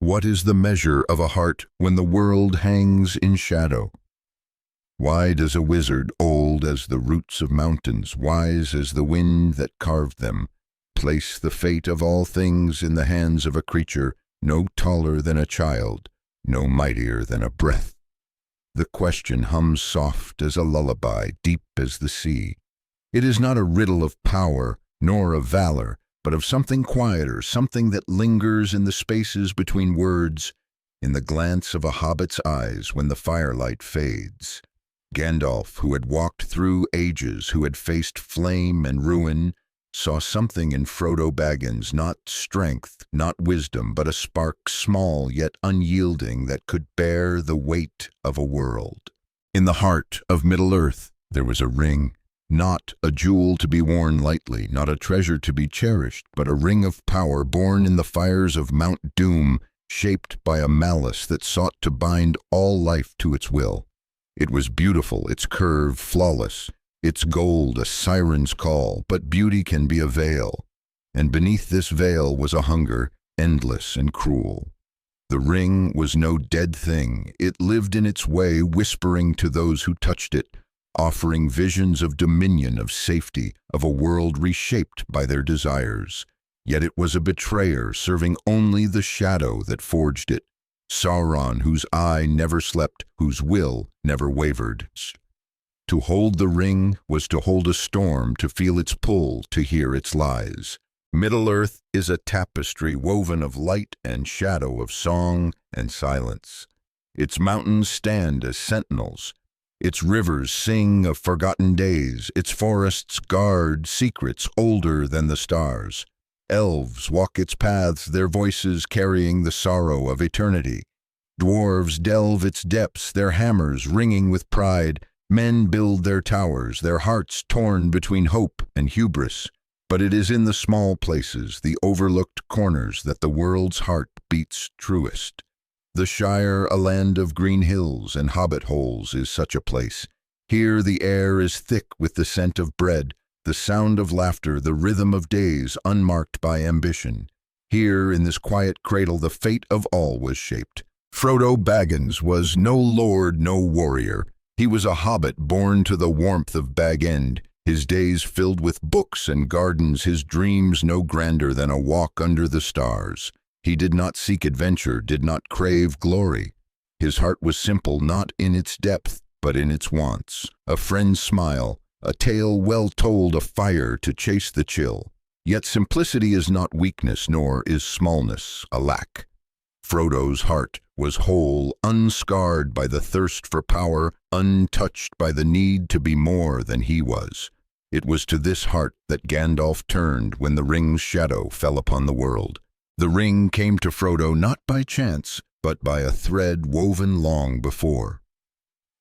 What is the measure of a heart when the world hangs in shadow? Why does a wizard, old as the roots of mountains, wise as the wind that carved them, place the fate of all things in the hands of a creature no taller than a child, no mightier than a breath? The question hums soft as a lullaby, deep as the sea. It is not a riddle of power, nor of valor, but of something quieter, something that lingers in the spaces between words, in the glance of a hobbit's eyes when the firelight fades. Gandalf, who had walked through ages, who had faced flame and ruin, saw something in Frodo Baggins, not strength, not wisdom, but a spark small yet unyielding that could bear the weight of a world. In the heart of Middle-earth there was a ring, not a jewel to be worn lightly, not a treasure to be cherished, but a ring of power born in the fires of Mount Doom, shaped by a malice that sought to bind all life to its will. It was beautiful, its curve flawless, its gold a siren's call, but beauty can be a veil, and beneath this veil was a hunger, endless and cruel. The ring was no dead thing. It lived in its way, whispering to those who touched it, offering visions of dominion, of safety, of a world reshaped by their desires. Yet it was a betrayer, serving only the shadow that forged it. Sauron, whose eye never slept, whose will never wavered. To hold the ring was to hold a storm, to feel its pull, to hear its lies. Middle-earth is a tapestry woven of light and shadow, of song and silence. Its mountains stand as sentinels. Its rivers sing of forgotten days. Its forests guard secrets older than the stars. Elves walk its paths, their voices carrying the sorrow of eternity. Dwarves delve its depths, their hammers ringing with pride. Men build their towers, their hearts torn between hope and hubris. But it is in the small places, the overlooked corners, that the world's heart beats truest. The Shire, a land of green hills and hobbit holes, is such a place. Here the air is thick with the scent of bread, the sound of laughter, the rhythm of days unmarked by ambition. Here, in this quiet cradle, the fate of all was shaped. Frodo Baggins was no lord, no warrior. He was a hobbit born to the warmth of Bag End, his days filled with books and gardens, his dreams no grander than a walk under the stars. He did not seek adventure, did not crave glory. His heart was simple, not in its depth, but in its wants. A friend's smile, a tale well told, a fire to chase the chill. Yet simplicity is not weakness, nor is smallness a lack. Frodo's heart was whole, unscarred by the thirst for power, untouched by the need to be more than he was. It was to this heart that Gandalf turned when the ring's shadow fell upon the world. The ring came to Frodo not by chance, but by a thread woven long before.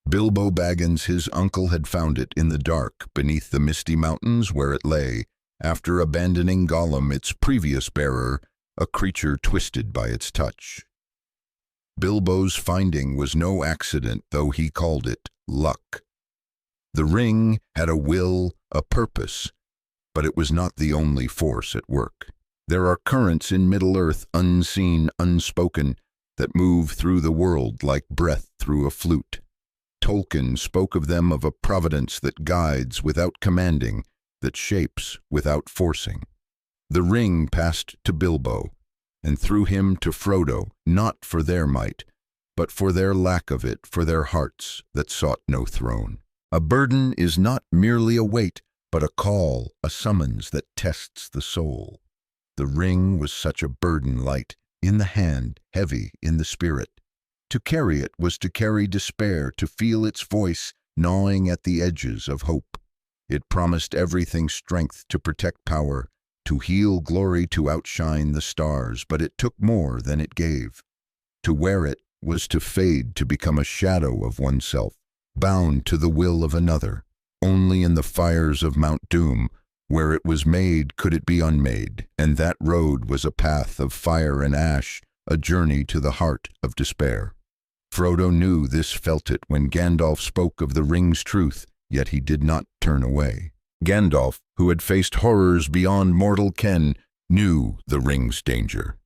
Bilbo Baggins, his uncle, had found it in the dark beneath the misty mountains where it lay, after abandoning Gollum, its previous bearer, a creature twisted by its touch. Bilbo's finding was no accident, though he called it luck. The ring had a will, a purpose, but it was not the only force at work. There are currents in Middle-earth, unseen, unspoken, that move through the world like breath through a flute. Tolkien spoke of them, of a providence that guides without commanding, that shapes without forcing. The ring passed to Bilbo, and through him to Frodo, not for their might, but for their lack of it, for their hearts that sought no throne. A burden is not merely a weight, but a call, a summons that tests the soul. The ring was such a burden, light in the hand, heavy in the spirit. To carry it was to carry despair, to feel its voice gnawing at the edges of hope. It promised everything: strength to protect power, to heal glory, to outshine the stars, but it took more than it gave. To wear it was to fade, to become a shadow of oneself, bound to the will of another. Only in the fires of Mount Doom, where it was made, could it be unmade, and that road was a path of fire and ash, a journey to the heart of despair. Frodo knew this, felt it, when Gandalf spoke of the ring's truth, yet he did not turn away. Gandalf, who had faced horrors beyond mortal ken, knew the ring's danger.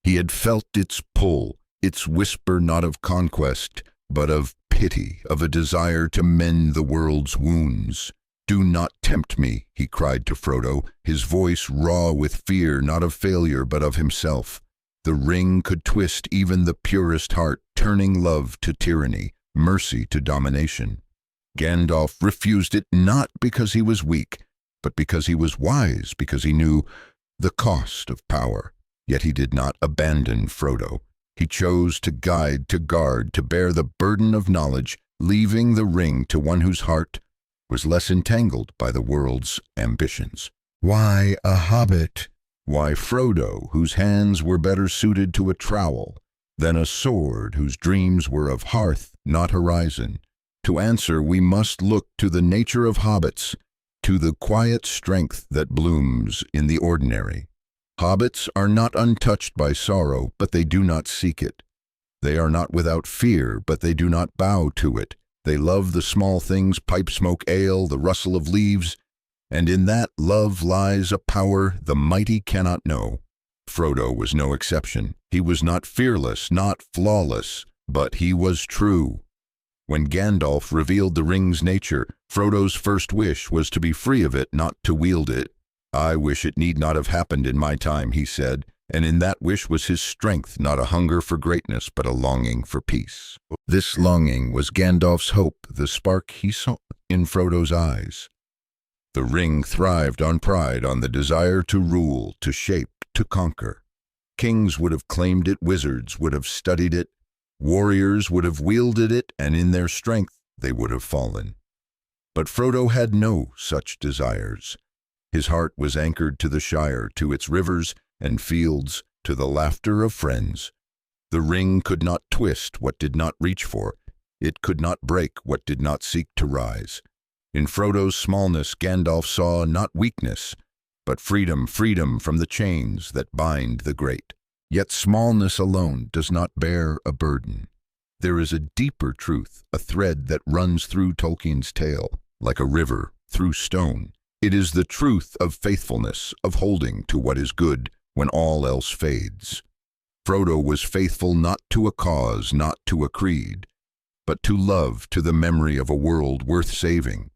He had felt its pull, its whisper not of conquest, but of pity, of a desire to mend the world's wounds. "Do not tempt me," he cried to Frodo, his voice raw with fear, not of failure, but of himself. The ring could twist even the purest heart, turning love to tyranny, mercy to domination. Gandalf refused it not because he was weak, but because he was wise, because he knew the cost of power. Yet he did not abandon Frodo. He chose to guide, to guard, to bear the burden of knowledge, leaving the ring to one whose heart was less entangled by the world's ambitions. Why a hobbit? Why Frodo, whose hands were better suited to a trowel than a sword, whose dreams were of hearth, not horizon? To answer, we must look to the nature of hobbits, to the quiet strength that blooms in the ordinary. Hobbits are not untouched by sorrow, but they do not seek it. They are not without fear, but they do not bow to it. They love the small things, pipe smoke, ale, the rustle of leaves, and in that love lies a power the mighty cannot know. Frodo was no exception. He was not fearless, not flawless, but he was true. When Gandalf revealed the ring's nature, Frodo's first wish was to be free of it, not to wield it. "I wish it need not have happened in my time," he said, and in that wish was his strength, not a hunger for greatness, but a longing for peace. This longing was Gandalf's hope, the spark he saw in Frodo's eyes. The ring thrived on pride, on the desire to rule, to shape, to conquer. Kings would have claimed it, wizards would have studied it, warriors would have wielded it, and in their strength they would have fallen. But Frodo had no such desires. His heart was anchored to the Shire, to its rivers and fields, to the laughter of friends. The ring could not twist what did not reach for. It could not break what did not seek to rise. In Frodo's smallness, Gandalf saw not weakness, but freedom, freedom from the chains that bind the great. Yet smallness alone does not bear a burden. There is a deeper truth, a thread that runs through Tolkien's tale, like a river through stone. It is the truth of faithfulness, of holding to what is good when all else fades. Frodo was faithful not to a cause, not to a creed, but to love, to the memory of a world worth saving.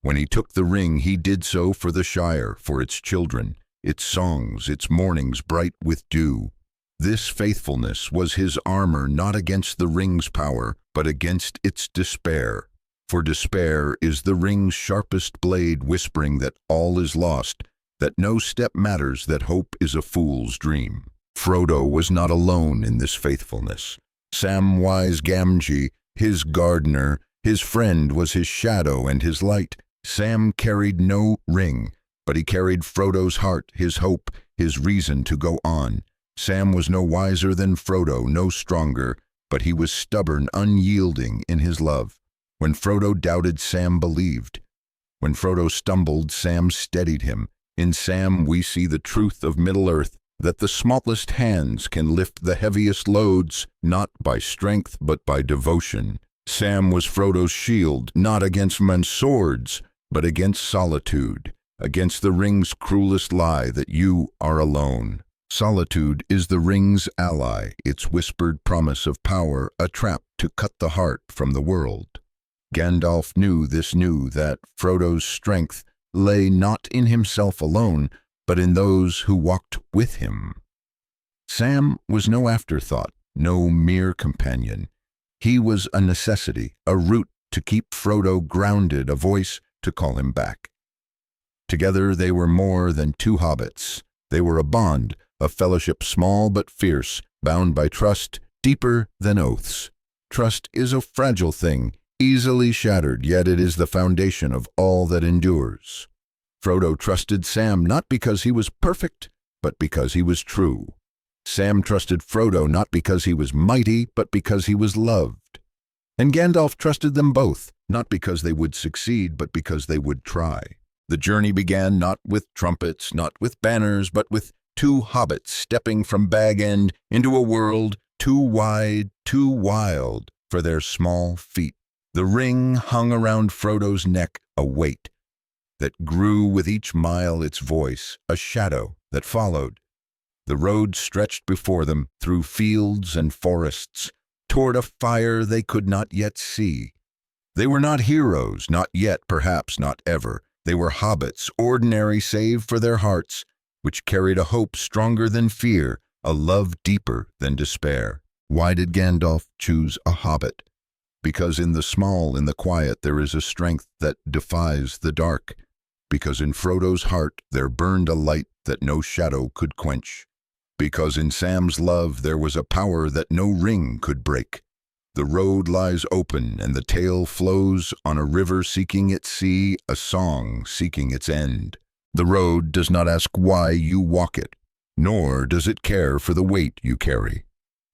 When he took the ring, he did so for the Shire, for its children, its songs, its mornings bright with dew. This faithfulness was his armor, not against the ring's power, but against its despair. For despair is the ring's sharpest blade, whispering that all is lost, that no step matters, that hope is a fool's dream. Frodo was not alone in this faithfulness. Samwise Gamgee, his gardener, his friend, was his shadow and his light. Sam carried no ring, but he carried Frodo's heart, his hope, his reason to go on. Sam was no wiser than Frodo, no stronger, but he was stubborn, unyielding in his love. When Frodo doubted, Sam believed. When Frodo stumbled, Sam steadied him. In Sam we see the truth of Middle-earth, that the smallest hands can lift the heaviest loads, not by strength but by devotion. Sam was Frodo's shield, not against men's swords, but against solitude, against the ring's cruelest lie, that you are alone. Solitude is the ring's ally, its whispered promise of power, a trap to cut the heart from the world. Gandalf knew that Frodo's strength lay not in himself alone, but in those who walked with him. Sam was no afterthought, no mere companion. He was a necessity, a root to keep Frodo grounded, a voice to call him back. Together they were more than two hobbits. They were a bond, a fellowship small but fierce, bound by trust, deeper than oaths. Trust is a fragile thing, easily shattered, yet it is the foundation of all that endures. Frodo trusted Sam not because he was perfect, but because he was true. Sam trusted Frodo not because he was mighty, but because he was loved. And Gandalf trusted them both, not because they would succeed, but because they would try. The journey began not with trumpets, not with banners, but with two hobbits stepping from Bag End into a world too wide, too wild for their small feet. The ring hung around Frodo's neck, a weight that grew with each mile, its voice, a shadow that followed. The road stretched before them through fields and forests, toward a fire they could not yet see. They were not heroes, not yet, perhaps not ever. They were hobbits, ordinary save for their hearts, which carried a hope stronger than fear, a love deeper than despair. Why did Gandalf choose a hobbit? Because in the small, in the quiet, there is a strength that defies the dark. Because in Frodo's heart there burned a light that no shadow could quench. Because in Sam's love there was a power that no ring could break. The road lies open and the tale flows on a river seeking its sea, a song seeking its end. The road does not ask why you walk it, nor does it care for the weight you carry.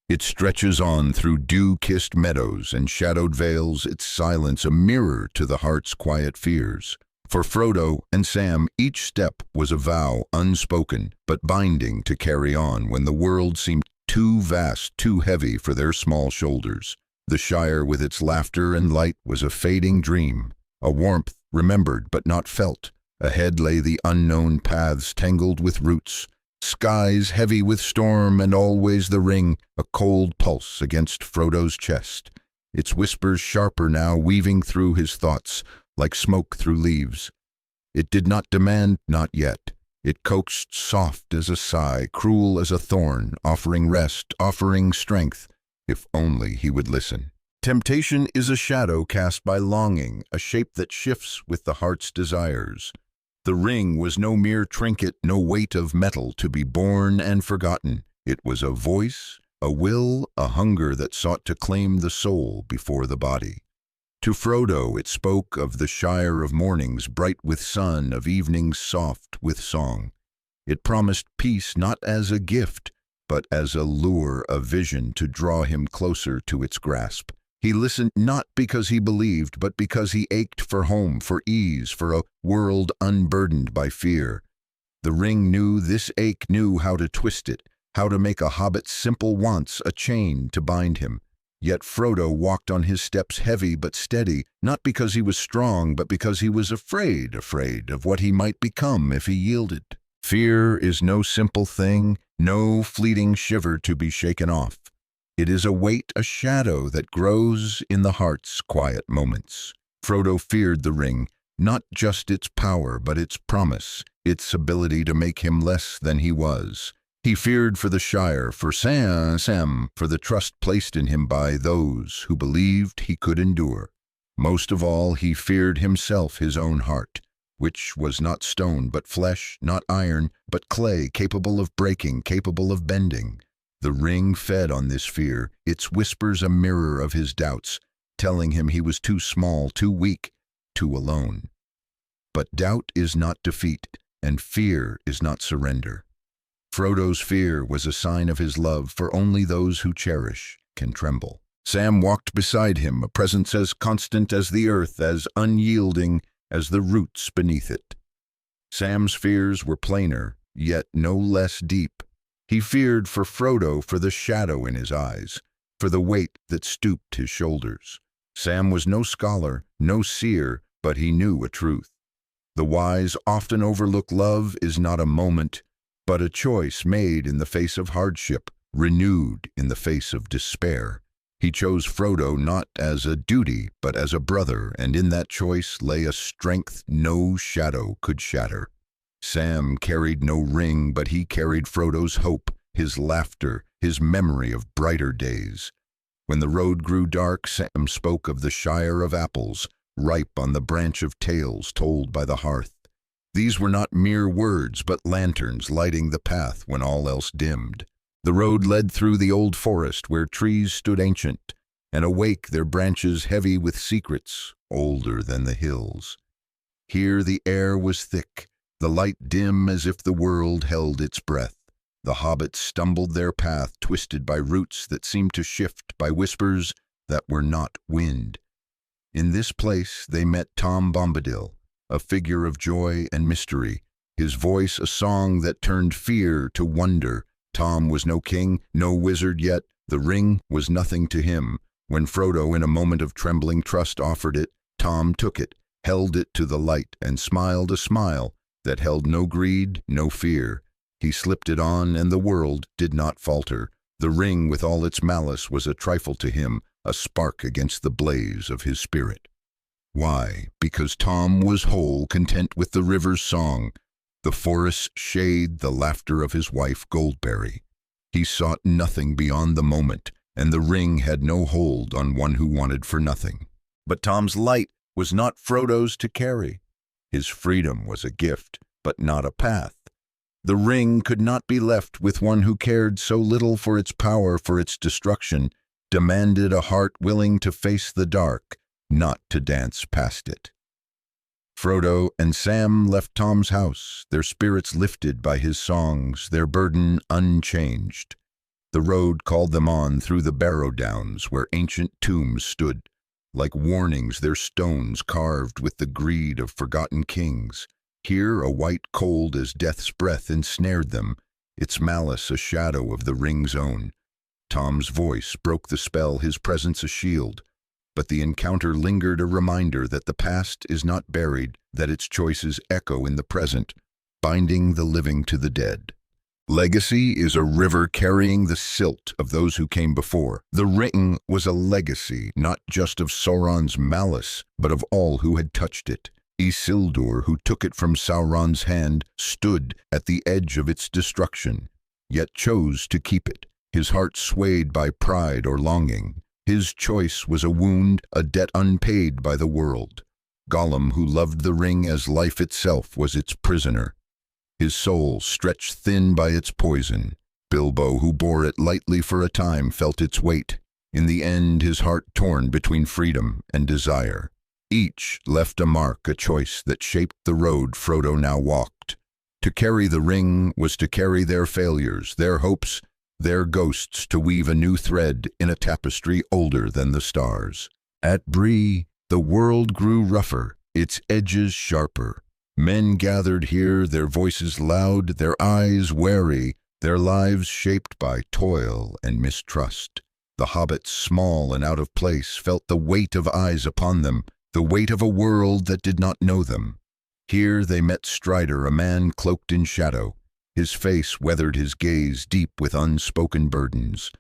It stretches on through dew-kissed meadows and shadowed vales, its silence a mirror to the heart's quiet fears. For Frodo and Sam, each step was a vow unspoken, but binding to carry on when the world seemed too vast, too heavy for their small shoulders. The Shire with its laughter and light was a fading dream, a warmth remembered but not felt. Ahead lay the unknown paths tangled with roots, skies heavy with storm, and always the ring, a cold pulse against Frodo's chest, its whispers sharper now, weaving through his thoughts like smoke through leaves. It did not demand, not yet. It coaxed soft as a sigh, cruel as a thorn, offering rest, offering strength, if only he would listen. Temptation is a shadow cast by longing, a shape that shifts with the heart's desires. The ring was no mere trinket, no weight of metal to be borne and forgotten. It was a voice, a will, a hunger that sought to claim the soul before the body. To Frodo it spoke of the Shire of mornings bright with sun, of evenings soft with song. It promised peace not as a gift, but as a lure, a vision to draw him closer to its grasp. He listened not because he believed, but because he ached for home, for ease, for a world unburdened by fear. The ring knew this ache, knew how to twist it, how to make a hobbit's simple wants a chain to bind him. Yet Frodo walked on his steps heavy but steady, not because he was strong, but because he was afraid of what he might become if he yielded. Fear is no simple thing, no fleeting shiver to be shaken off. It is a weight, a shadow that grows in the heart's quiet moments. Frodo feared the ring, not just its power, but its promise, its ability to make him less than he was. He feared for the Shire, for Sam, for the trust placed in him by those who believed he could endure. Most of all, he feared himself, his own heart, which was not stone but flesh, not iron, but clay, capable of breaking, capable of bending. The ring fed on this fear, its whispers a mirror of his doubts, telling him he was too small, too weak, too alone. But doubt is not defeat, and fear is not surrender. Frodo's fear was a sign of his love, for only those who cherish can tremble. Sam walked beside him, a presence as constant as the earth, as unyielding as the roots beneath it. Sam's fears were plainer, yet no less deep. He feared for Frodo, for the shadow in his eyes, for the weight that stooped his shoulders. Sam was no scholar, no seer, but he knew a truth. The wise often overlook love is not a moment, but a choice made in the face of hardship, renewed in the face of despair. He chose Frodo not as a duty, but as a brother, and in that choice lay a strength no shadow could shatter. Sam carried no ring, but he carried Frodo's hope, his laughter, his memory of brighter days. When the road grew dark, Sam spoke of the Shire of apples, ripe on the branch of tales told by the hearth. These were not mere words, but lanterns lighting the path when all else dimmed. The road led through the old forest where trees stood ancient, and awake their branches heavy with secrets older than the hills. Here the air was thick, the light dim as if the world held its breath. The hobbits stumbled their path, twisted by roots that seemed to shift, by whispers that were not wind. In this place they met Tom Bombadil, a figure of joy and mystery, his voice a song that turned fear to wonder. Tom was no king, no wizard, yet the ring was nothing to him. When Frodo, in a moment of trembling trust, offered it, Tom took it, held it to the light, and smiled a smile that held no greed, no fear. He slipped it on, and the world did not falter. The ring with all its malice was a trifle to him, a spark against the blaze of his spirit. Why? Because Tom was whole, content with the river's song, the forest's shade, the laughter of his wife Goldberry. He sought nothing beyond the moment, and the ring had no hold on one who wanted for nothing. But Tom's light was not Frodo's to carry. His freedom was a gift, but not a path. The ring could not be left with one who cared so little for its power, for its destruction, demanded a heart willing to face the dark, not to dance past it. Frodo and Sam left Tom's house, their spirits lifted by his songs, their burden unchanged. The road called them on through the Barrow Downs, where ancient tombs stood, like warnings, their stones carved with the greed of forgotten kings. Here a white cold as death's breath ensnared them, its malice a shadow of the ring's own. Tom's voice broke the spell, his presence a shield. But the encounter lingered, a reminder that the past is not buried, that its choices echo in the present, binding the living to the dead. Legacy is a river carrying the silt of those who came before. The ring was a legacy, not just of Sauron's malice, but of all who had touched it. Isildur, who took it from Sauron's hand, stood at the edge of its destruction, yet chose to keep it, his heart swayed by pride or longing. His choice was a wound, a debt unpaid by the world. Gollum, who loved the ring as life itself, was its prisoner, his soul stretched thin by its poison. Bilbo, who bore it lightly for a time, felt its weight. In the end, his heart torn between freedom and desire. Each left a mark, a choice that shaped the road Frodo now walked. To carry the ring was to carry their failures, their hopes, their ghosts, to weave a new thread in a tapestry older than the stars. At Bree, the world grew rougher, its edges sharper. Men gathered here, their voices loud, their eyes wary, their lives shaped by toil and mistrust. The hobbits, small and out of place, felt the weight of eyes upon them, the weight of a world that did not know them. Here they met Strider, a man cloaked in shadow. His face weathered, his gaze deep with unspoken burdens.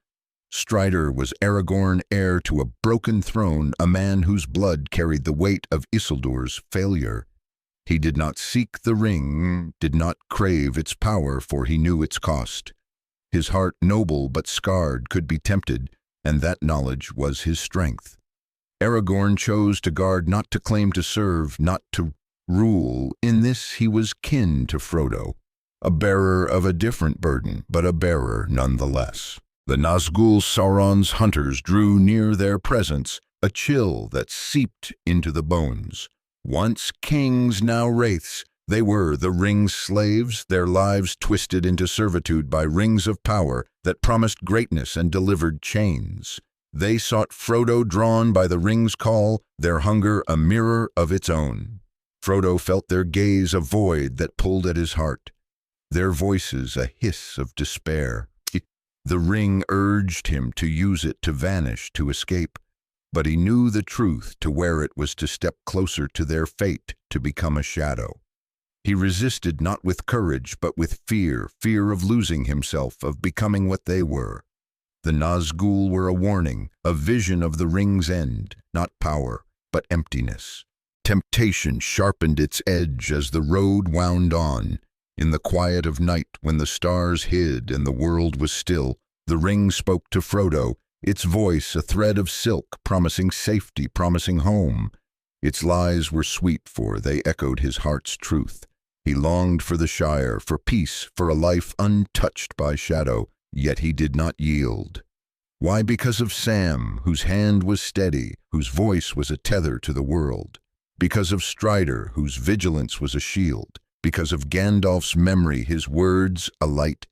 Strider was Aragorn, heir to a broken throne, a man whose blood carried the weight of Isildur's failure. He did not seek the ring, did not crave its power, for he knew its cost. His heart, noble but scarred, could be tempted, and that knowledge was his strength. Aragorn chose to guard, not to claim to serve, not to rule. In this he was kin to Frodo, a bearer of a different burden, but a bearer nonetheless. The Nazgul, Sauron's hunters, drew near their presence, a chill that seeped into the bones. Once kings, now wraiths, they were the ring's slaves, their lives twisted into servitude by rings of power that promised greatness and delivered chains. They sought Frodo, drawn by the ring's call, their hunger a mirror of its own. Frodo felt their gaze, a void that pulled at his heart, their voices a hiss of despair. The ring urged him to use it, to vanish, to escape. But he knew the truth. To wear it was to step closer to their fate, to become a shadow. He resisted not with courage, but with fear, fear of losing himself, of becoming what they were. The Nazgul were a warning, a vision of the ring's end, not power, but emptiness. Temptation sharpened its edge as the road wound on. In the quiet of night, when the stars hid and the world was still, the ring spoke to Frodo, its voice a thread of silk, promising safety, promising home. Its lies were sweet, for they echoed his heart's truth. He longed for the Shire, for peace, for a life untouched by shadow, yet he did not yield. Why? Because of Sam, whose hand was steady, whose voice was a tether to the world. Because of Strider, whose vigilance was a shield. Because of Gandalf's memory, his words a light.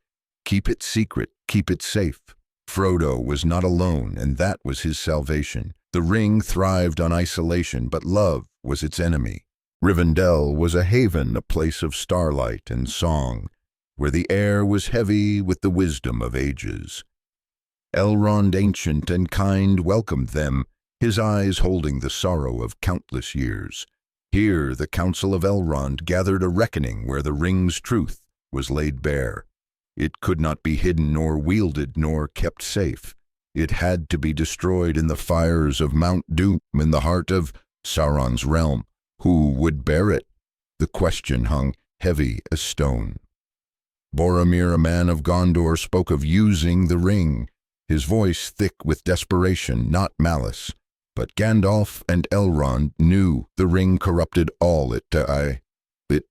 Keep it secret, keep it safe. Frodo was not alone, and that was his salvation. The ring thrived on isolation, but love was its enemy. Rivendell was a haven, a place of starlight and song, where the air was heavy with the wisdom of ages. Elrond, ancient and kind, welcomed them, his eyes holding the sorrow of countless years. Here the Council of Elrond gathered, a reckoning where the ring's truth was laid bare. It could not be hidden nor wielded nor kept safe. It had to be destroyed in the fires of Mount Doom in the heart of Sauron's realm. Who would bear it? The question hung heavy as stone. Boromir, a man of Gondor, spoke of using the ring, his voice thick with desperation, not malice. But Gandalf and Elrond knew the ring corrupted all it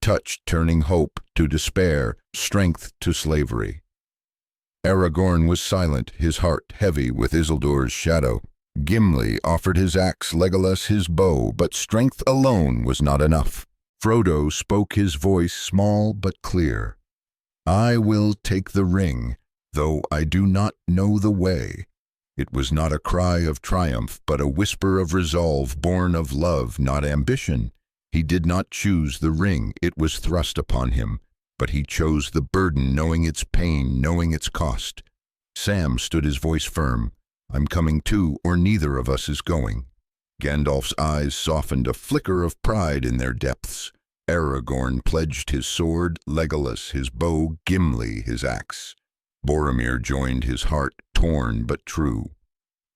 touched, turning hope to despair, strength to slavery. Aragorn was silent, his heart heavy with Isildur's shadow. Gimli offered his axe, Legolas his bow, but strength alone was not enough. Frodo spoke, his voice small but clear. I will take the ring, though I do not know the way. It was not a cry of triumph, but a whisper of resolve born of love, not ambition. He did not choose the ring, it was thrust upon him, but he chose the burden, knowing its pain, knowing its cost. Sam stood, his voice firm. I'm coming too, or neither of us is going. Gandalf's eyes softened, a flicker of pride in their depths. Aragorn pledged his sword, Legolas his bow, Gimli his axe. Boromir joined, his heart torn but true.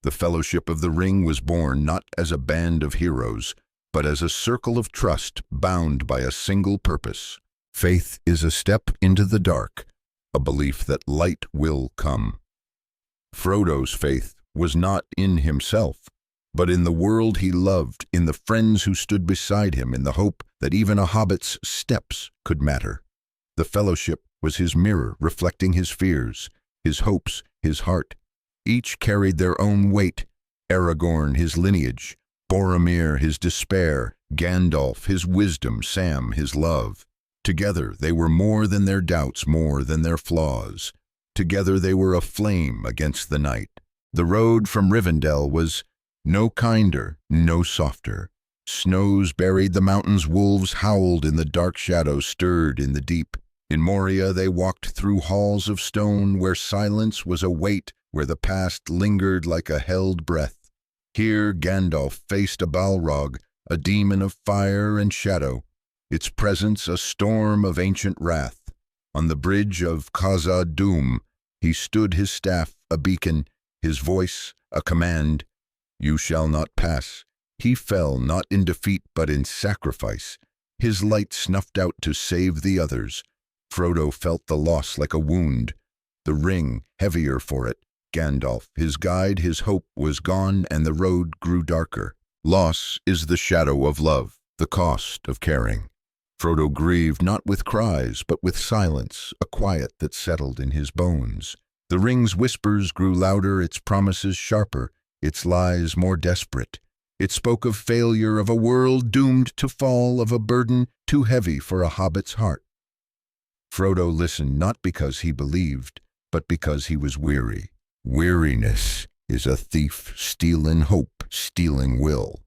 The Fellowship of the Ring was born not as a band of heroes, but as a circle of trust bound by a single purpose. Faith is a step into the dark, a belief that light will come. Frodo's faith was not in himself, but in the world he loved, in the friends who stood beside him, in the hope that even a hobbit's steps could matter. The Fellowship was his mirror, reflecting his fears, his hopes, his heart. Each carried their own weight. Aragorn his lineage, Boromir his despair, Gandalf his wisdom, Sam his love. Together they were more than their doubts, more than their flaws. Together they were a flame against the night. The road from Rivendell was no kinder, no softer. Snows buried the mountains, wolves howled in the dark shadows, stirred in the deep. In Moria they walked through halls of stone, where silence was a weight, where the past lingered like a held breath. Here Gandalf faced a Balrog, a demon of fire and shadow, its presence a storm of ancient wrath. On the bridge of Khazad-dûm he stood, his staff a beacon, his voice a command. You shall not pass. He fell not in defeat but in sacrifice, his light snuffed out to save the others. Frodo felt the loss like a wound, the ring heavier for it. Gandalf, his guide, his hope was gone, and the road grew darker. Loss is the shadow of love, the cost of caring. Frodo grieved not with cries, but with silence, a quiet that settled in his bones. The ring's whispers grew louder, its promises sharper, its lies more desperate. It spoke of failure, of a world doomed to fall, of a burden too heavy for a hobbit's heart. Frodo listened not because he believed, but because he was weary. Weariness is a thief, stealing hope, stealing will.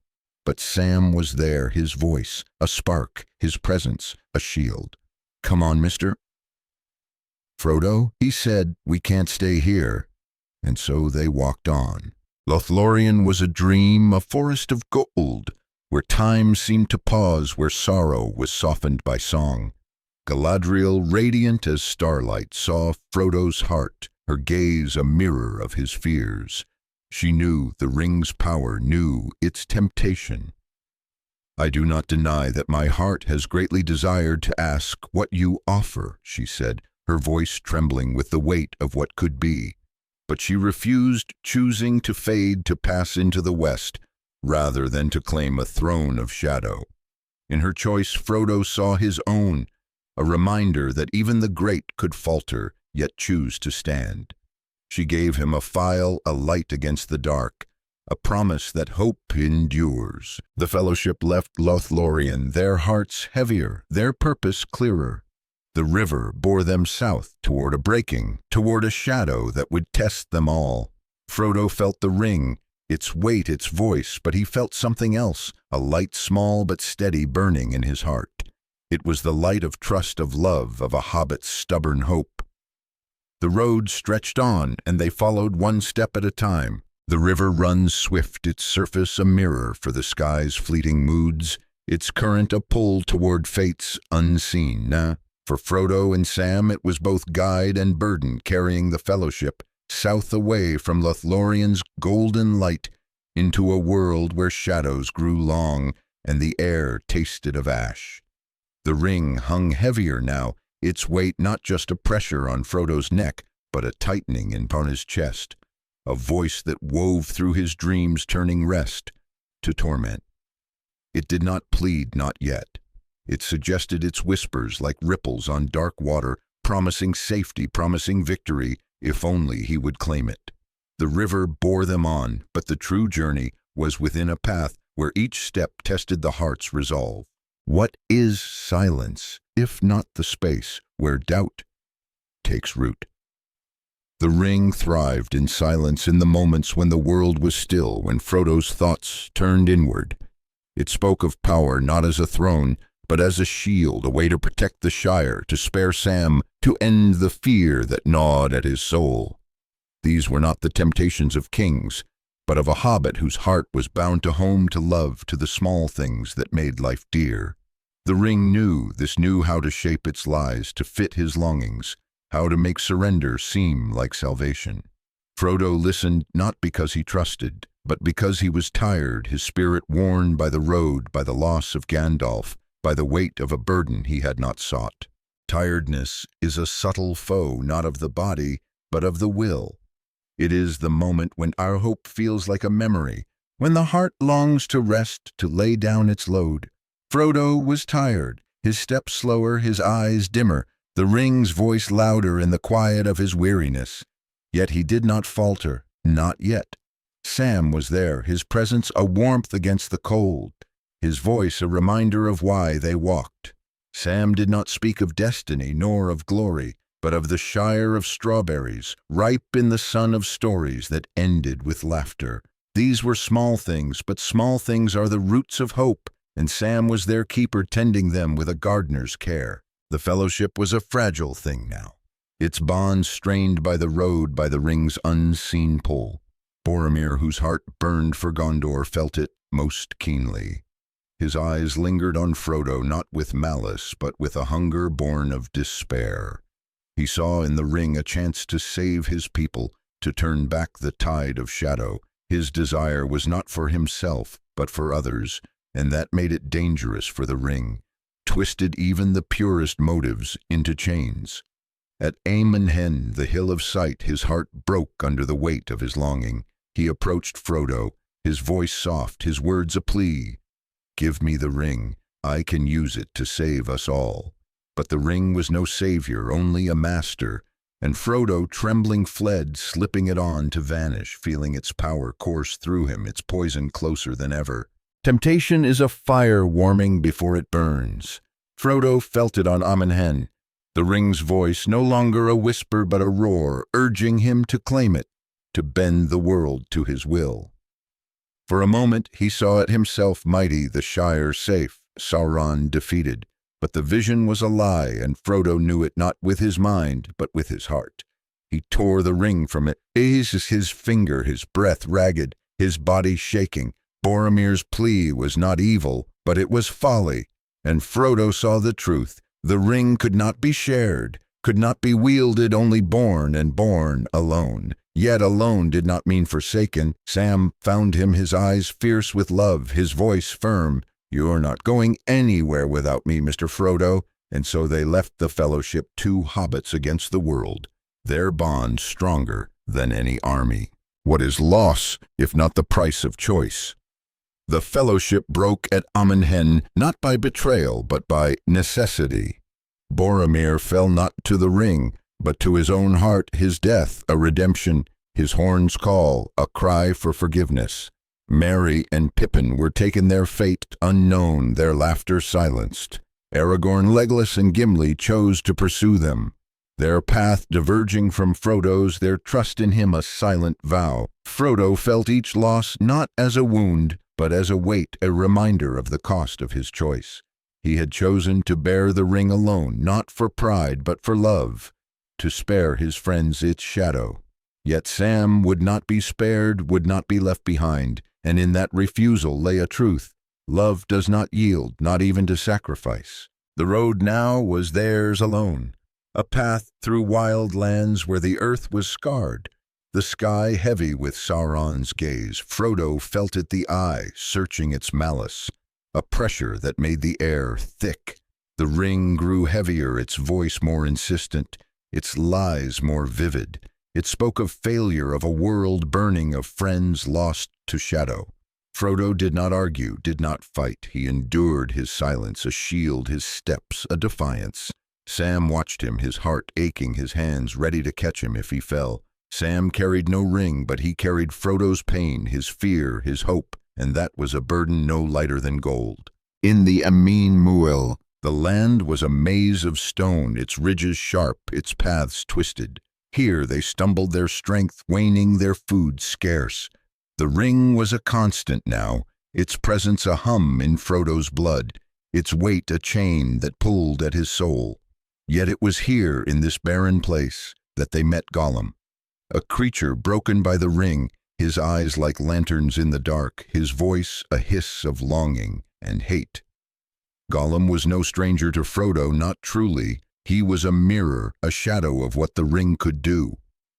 But Sam was there, his voice, a spark, his presence, a shield. Come on, mister. Frodo, he said, we can't stay here. And so they walked on. Lothlorien was a dream, a forest of gold, where time seemed to pause, where sorrow was softened by song. Galadriel, radiant as starlight, saw Frodo's heart, her gaze a mirror of his fears. She knew the ring's power, knew its temptation. I do not deny that my heart has greatly desired to ask what you offer, she said, her voice trembling with the weight of what could be. But she refused, choosing to fade, to pass into the west, rather than to claim a throne of shadow. In her choice, Frodo saw his own, a reminder that even the great could falter, yet choose to stand. She gave him a file, a light against the dark, a promise that hope endures. The Fellowship left Lothlorien, their hearts heavier, their purpose clearer. The river bore them south, toward a breaking, toward a shadow that would test them all. Frodo felt the ring, its weight, its voice, but he felt something else, a light small but steady burning in his heart. It was the light of trust, of love, of a hobbit's stubborn hope. The road stretched on, and they followed one step at a time. The river runs swift, its surface a mirror for the sky's fleeting moods, its current a pull toward fates unseen. For Frodo and Sam it was both guide and burden, carrying the Fellowship south away from Lothlorien's golden light into a world where shadows grew long and the air tasted of ash. The ring hung heavier now, its weight not just a pressure on Frodo's neck, but a tightening upon his chest, a voice that wove through his dreams, turning rest to torment. It did not plead, not yet. It suggested its whispers like ripples on dark water, promising safety, promising victory, if only he would claim it. The river bore them on, but the true journey was within a path where each step tested the heart's resolve. What is silence, if not the space where doubt takes root? The ring thrived in silence in the moments when the world was still, when Frodo's thoughts turned inward. It spoke of power not as a throne, but as a shield, a way to protect the Shire, to spare Sam, to end the fear that gnawed at his soul. These were not the temptations of kings, but of a hobbit whose heart was bound to home, to love, to the small things that made life dear. The ring knew how to shape its lies to fit his longings, how to make surrender seem like salvation. Frodo listened not because he trusted, but because he was tired, his spirit worn by the road, by the loss of Gandalf, by the weight of a burden he had not sought. Tiredness is a subtle foe, not of the body, but of the will. It is the moment when our hope feels like a memory, when the heart longs to rest, to lay down its load. Frodo was tired, his steps slower, his eyes dimmer, the ring's voice louder in the quiet of his weariness. Yet he did not falter, not yet. Sam was there, his presence a warmth against the cold, his voice a reminder of why they walked. Sam did not speak of destiny nor of glory, but of the Shire of strawberries, ripe in the sun of stories that ended with laughter. These were small things, but small things are the roots of hope, and Sam was their keeper, tending them with a gardener's care. The Fellowship was a fragile thing now, its bonds strained by the road, by the ring's unseen pull. Boromir, whose heart burned for Gondor, felt it most keenly. His eyes lingered on Frodo, not with malice, but with a hunger born of despair. He saw in the ring a chance to save his people, to turn back the tide of shadow. His desire was not for himself, but for others, and that made it dangerous for the ring, twisted even the purest motives into chains. At Amon Hen, the Hill of Sight, his heart broke under the weight of his longing. He approached Frodo, his voice soft, his words a plea. "Give me the ring. I can use it to save us all." But the ring was no savior, only a master, and Frodo, trembling, fled, slipping it on to vanish, feeling its power course through him, its poison closer than ever. Temptation is a fire warming before it burns. Frodo felt it on Amon Hen, the ring's voice no longer a whisper but a roar, urging him to claim it, to bend the world to his will. For a moment he saw it himself mighty, the Shire safe, Sauron defeated. But the vision was a lie, and Frodo knew it not with his mind, but with his heart. He tore the ring from it, his finger, his breath ragged, his body shaking. Boromir's plea was not evil, but it was folly, and Frodo saw the truth. The ring could not be shared, could not be wielded, only borne, and borne alone. Yet alone did not mean forsaken. Sam found him, his eyes fierce with love, his voice firm. "You're not going anywhere without me, Mr. Frodo." And so they left the Fellowship, two hobbits against the world, their bond stronger than any army. What is loss, if not the price of choice? The Fellowship broke at Amon Hen, not by betrayal, but by necessity. Boromir fell not to the ring, but to his own heart, his death, a redemption, his horn's call, a cry for forgiveness. Merry and Pippin were taken their fate unknown, their laughter silenced. Aragorn, Legolas, and Gimli chose to pursue them, their path diverging from Frodo's, their trust in him a silent vow. Frodo felt each loss not as a wound, but as a weight, a reminder of the cost of his choice. He had chosen to bear the ring alone, not for pride, but for love, to spare his friends its shadow. Yet Sam would not be spared, would not be left behind. And in that refusal lay a truth. Love does not yield, not even to sacrifice. The road now was theirs alone, a path through wild lands where the earth was scarred, the sky heavy with Sauron's gaze. Frodo felt it the eye, searching its malice, a pressure that made the air thick. The ring grew heavier, its voice more insistent, its lies more vivid. It spoke of failure, of a world burning, of friends lost to shadow. Frodo did not argue, did not fight. He endured his silence, a shield, his steps, a defiance. Sam watched him, his heart aching, his hands ready to catch him if he fell. Sam carried no ring, but he carried Frodo's pain, his fear, his hope, and that was a burden no lighter than gold. In the Amin Muil, the land was a maze of stone, its ridges sharp, its paths twisted. Here they stumbled, their strength waning, their food scarce. The ring was a constant now, its presence a hum in Frodo's blood, its weight a chain that pulled at his soul. Yet it was here, in this barren place, that they met Gollum, a creature broken by the ring, his eyes like lanterns in the dark, his voice a hiss of longing and hate. Gollum was no stranger to Frodo, not truly. He was a mirror, a shadow of what the ring could do.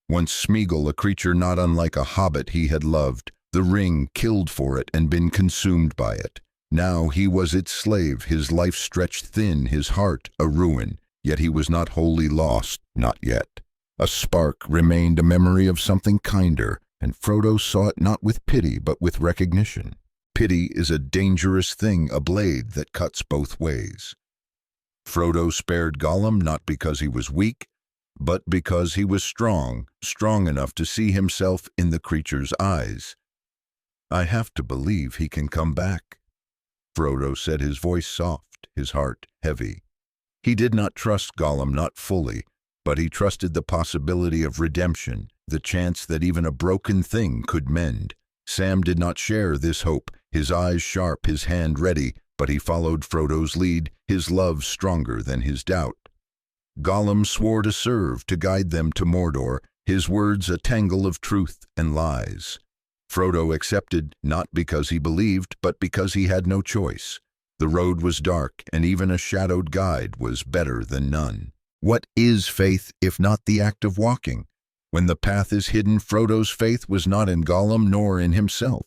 Once Smeagol, a creature not unlike a hobbit he had loved, the ring killed for it and been consumed by it. Now he was its slave, his life stretched thin, his heart a ruin, yet he was not wholly lost, not yet. A spark remained, a memory of something kinder, and Frodo saw it not with pity but with recognition. Pity is a dangerous thing, a blade that cuts both ways. Frodo spared Gollum not because he was weak, but because he was strong, strong enough to see himself in the creature's eyes. "I have to believe he can come back," Frodo said, his voice soft, his heart heavy. He did not trust Gollum, not fully, but he trusted the possibility of redemption, the chance that even a broken thing could mend. Sam did not share this hope, his eyes sharp, his hand ready, but he followed Frodo's lead, his love stronger than his doubt. Gollum swore to serve, to guide them to Mordor, his words a tangle of truth and lies. Frodo accepted, not because he believed, but because he had no choice. The road was dark, and even a shadowed guide was better than none. What is faith if not the act of walking? When the path is hidden, Frodo's faith was not in Gollum nor in himself,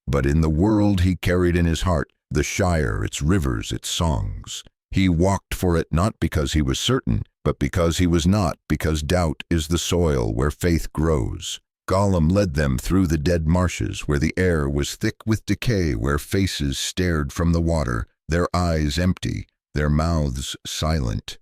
but in the world he carried in his heart, the Shire, its rivers, its songs. He walked for it not because he was certain, but because he was not, because doubt is the soil where faith grows. Gollum led them through the dead marshes, where the air was thick with decay, where faces stared from the water, their eyes empty, their mouths silent.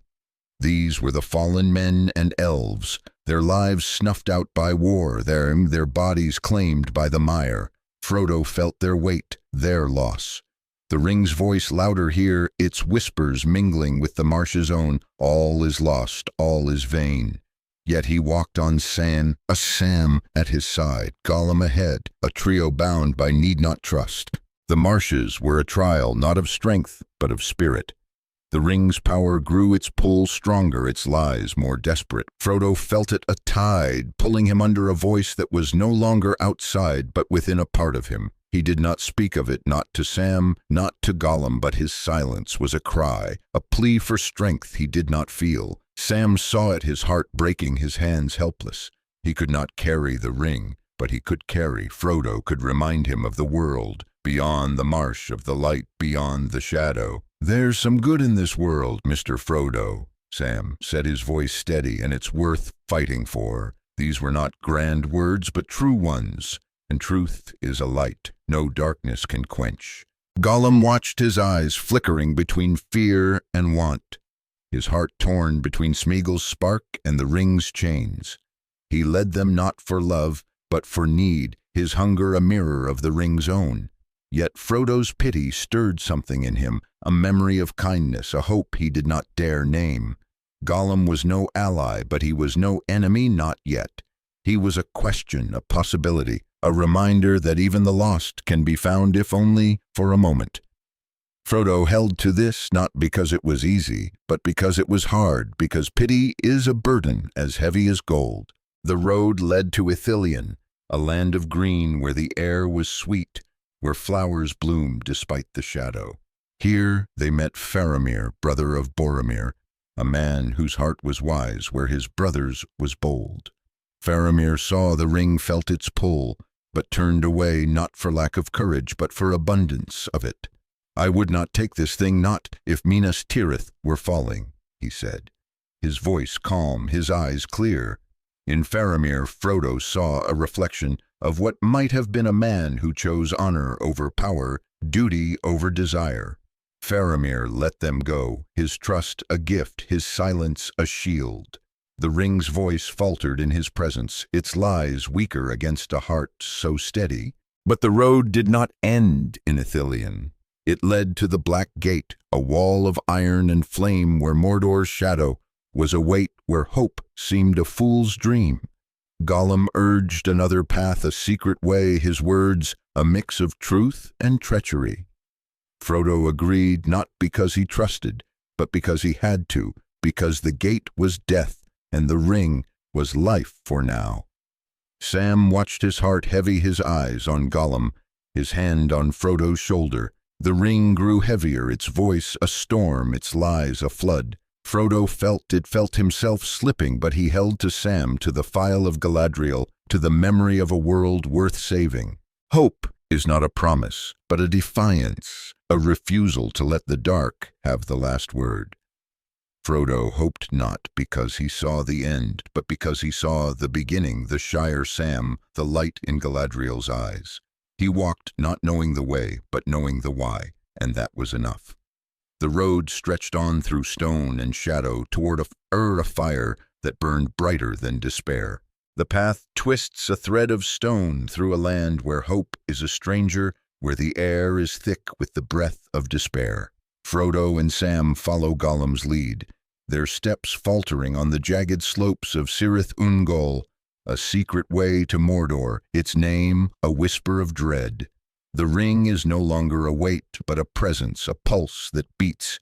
These were the fallen men and elves, their lives snuffed out by war, their bodies claimed by the mire. Frodo felt their weight, their loss. The ring's voice louder here, its whispers mingling with the marsh's own. All is lost, all is vain. Yet he walked on Sam, a Sam at his side, Gollum ahead, a trio bound by need not trust. The marshes were a trial not of strength, but of spirit. The ring's power grew, its pull stronger, its lies more desperate. Frodo felt it a tide, pulling him under, a voice that was no longer outside, but within a part of him. He did not speak of it, not to Sam, not to Gollum, but his silence was a cry, a plea for strength he did not feel. Sam saw it, his heart breaking, his hands helpless. He could not carry the ring, but he could carry. Frodo could remind him of the world, beyond the marsh, of the light beyond the shadow. "There's some good in this world, Mr. Frodo," Sam said, his voice steady, "and it's worth fighting for." These were not grand words, but true ones, and truth is a light no darkness can quench. Gollum watched, his eyes flickering between fear and want, his heart torn between Smeagol's spark and the ring's chains. He led them not for love, but for need, his hunger a mirror of the ring's own. Yet Frodo's pity stirred something in him, a memory of kindness, a hope he did not dare name. Gollum was no ally, but he was no enemy, not yet. He was a question, a possibility, a reminder that even the lost can be found if only for a moment. Frodo held to this not because it was easy, but because it was hard, because pity is a burden as heavy as gold. The road led to Ithilien, a land of green where the air was sweet, where flowers bloomed despite the shadow. Here they met Faramir, brother of Boromir, a man whose heart was wise where his brother's was bold. Faramir saw the ring, felt its pull, but turned away not for lack of courage, but for abundance of it. "I would not take this thing, not if Minas Tirith were falling," he said, his voice calm, his eyes clear. In Faramir, Frodo saw a reflection of what might have been a man who chose honor over power, duty over desire. Faramir let them go, his trust a gift, his silence a shield. The ring's voice faltered in his presence, its lies weaker against a heart so steady. But the road did not end in Ithilien. It led to the Black Gate, a wall of iron and flame where Mordor's shadow was a weight, where hope seemed a fool's dream. Gollum urged another path, a secret way, his words a mix of truth and treachery. Frodo agreed, not because he trusted, but because he had to, because the gate was death and the ring was life for now. Sam watched, his heart heavy, his eyes on Gollum, his hand on Frodo's shoulder. The ring grew heavier, its voice a storm, its lies a flood. Frodo felt himself slipping, but he held to Sam, to the file of Galadriel, to the memory of a world worth saving. Hope is not a promise, but a defiance, a refusal to let the dark have the last word. Frodo hoped not because he saw the end, but because he saw the beginning, the Shire Sam, the light in Galadriel's eyes. He walked not knowing the way, but knowing the why, and that was enough. The road stretched on through stone and shadow toward a fire that burned brighter than despair. The path twists a thread of stone through a land where hope is a stranger, where the air is thick with the breath of despair. Frodo and Sam follow Gollum's lead, their steps faltering on the jagged slopes of Cirith Ungol, a secret way to Mordor, its name a whisper of dread. The ring is no longer a weight, but a presence, a pulse that beats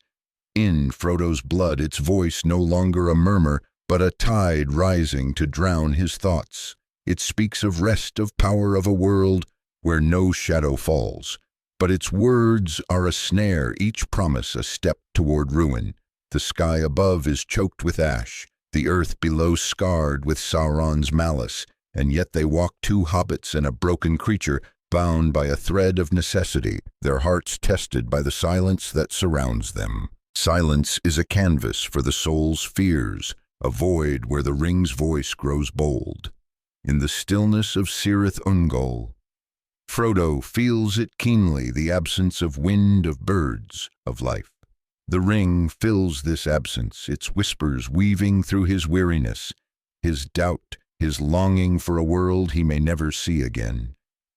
in Frodo's blood, its voice no longer a murmur, but a tide rising to drown his thoughts. It speaks of rest, of power, of a world where no shadow falls. But its words are a snare, each promise a step toward ruin. The sky above is choked with ash, the earth below scarred with Sauron's malice, and yet they walk two hobbits and a broken creature, bound by a thread of necessity, their hearts tested by the silence that surrounds them. Silence is a canvas for the soul's fears, a void where the ring's voice grows bold. In the stillness of Cirith Ungol, Frodo feels it keenly, the absence of wind, of birds, of life. The ring fills this absence, its whispers weaving through his weariness, his doubt, his longing for a world he may never see again.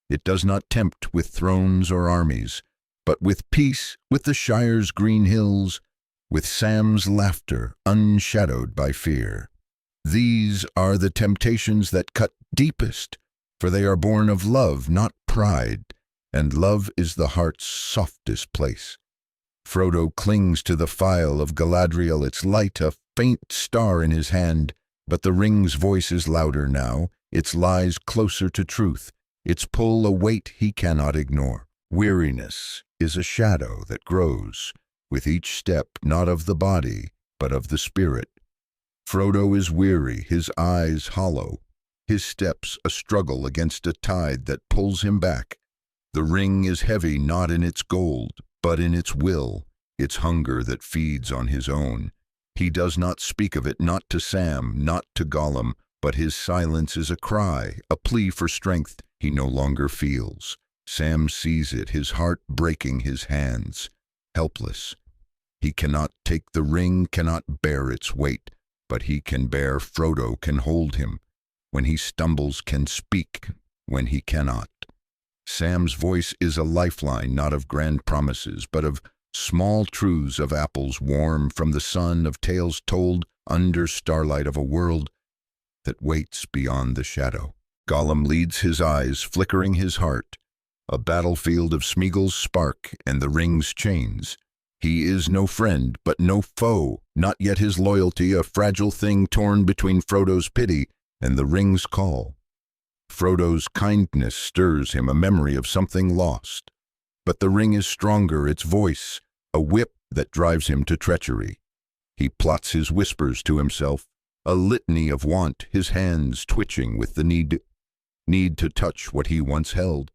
It does not tempt with thrones or armies, but with peace, with the Shire's green hills, with Sam's laughter unshadowed by fear. These are the temptations that cut deepest, for they are born of love, not pride, and love is the heart's softest place. Frodo clings to the file of Galadriel, its light a faint star in his hand, but the ring's voice is louder now, its lies closer to truth, its pull a weight he cannot ignore. Weariness is a shadow that grows, with each step not of the body, but of the spirit. Frodo is weary, his eyes hollow, his steps a struggle against a tide that pulls him back. The ring is heavy not in its gold, but in its will, its hunger that feeds on his own. He does not speak of it, not to Sam, not to Gollum, but his silence is a cry, a plea for strength he no longer feels. Sam sees it, his heart breaking, his hands helpless. He cannot take the ring, cannot bear its weight, but he can bear, Frodo can hold him. When he stumbles, can speak, when he cannot. Sam's voice is a lifeline, not of grand promises, but of small truths, of apples warm from the sun, of tales told under starlight, of a world that waits beyond the shadow. Gollum leads his eyes, flickering his heart, a battlefield of Smeagol's spark and the ring's chains. He is no friend, but no foe, not yet his loyalty, a fragile thing torn between Frodo's pity and the ring's call. Frodo's kindness stirs him, a memory of something lost. But the ring is stronger, its voice a whip that drives him to treachery. He plots his whispers to himself, a litany of want, his hands twitching with the need to touch what he once held.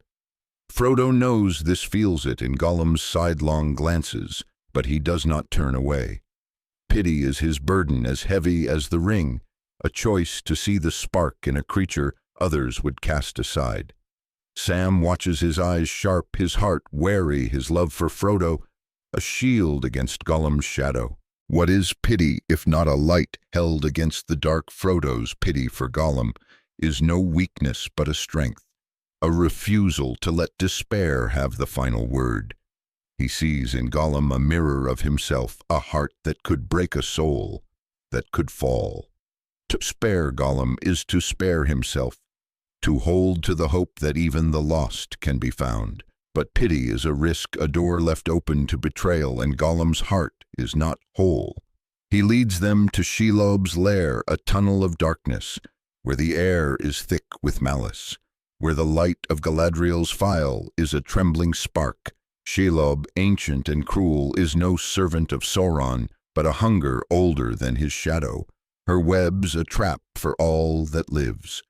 Frodo knows this, feels it in Gollum's sidelong glances, but he does not turn away. Pity is his burden, as heavy as the ring, a choice to see the spark in a creature others would cast aside. Sam watches, his eyes sharp, his heart wary, his love for Frodo a shield against Gollum's shadow. What is pity if not a light held against the dark? Frodo's pity for Gollum is no weakness but a strength, a refusal to let despair have the final word. He sees in Gollum a mirror of himself, a heart that could break, a soul that could fall. To spare Gollum is to spare himself, to hold to the hope that even the lost can be found. But pity is a risk, a door left open to betrayal, and Gollum's heart is not whole. He leads them to Shelob's lair, a tunnel of darkness, where the air is thick with malice, where the light of Galadriel's phial is a trembling spark. Shelob, ancient and cruel, is no servant of Sauron, but a hunger older than his shadow, her webs a trap for all that lives.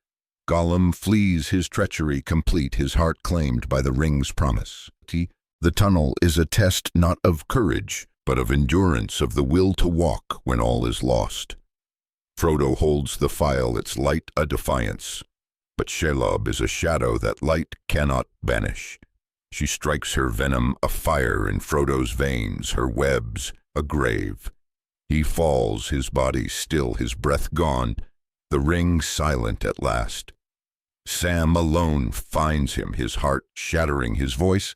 Gollum flees his treachery complete, his heart claimed by the ring's promise. The tunnel is a test not of courage, but of endurance, of the will to walk when all is lost. Frodo holds the phial, its light a defiance, but Shelob is a shadow that light cannot banish. She strikes her venom a fire in Frodo's veins, her webs a grave. He falls, his body still, his breath gone, the ring silent at last. Sam alone finds him, his heart shattering, his voice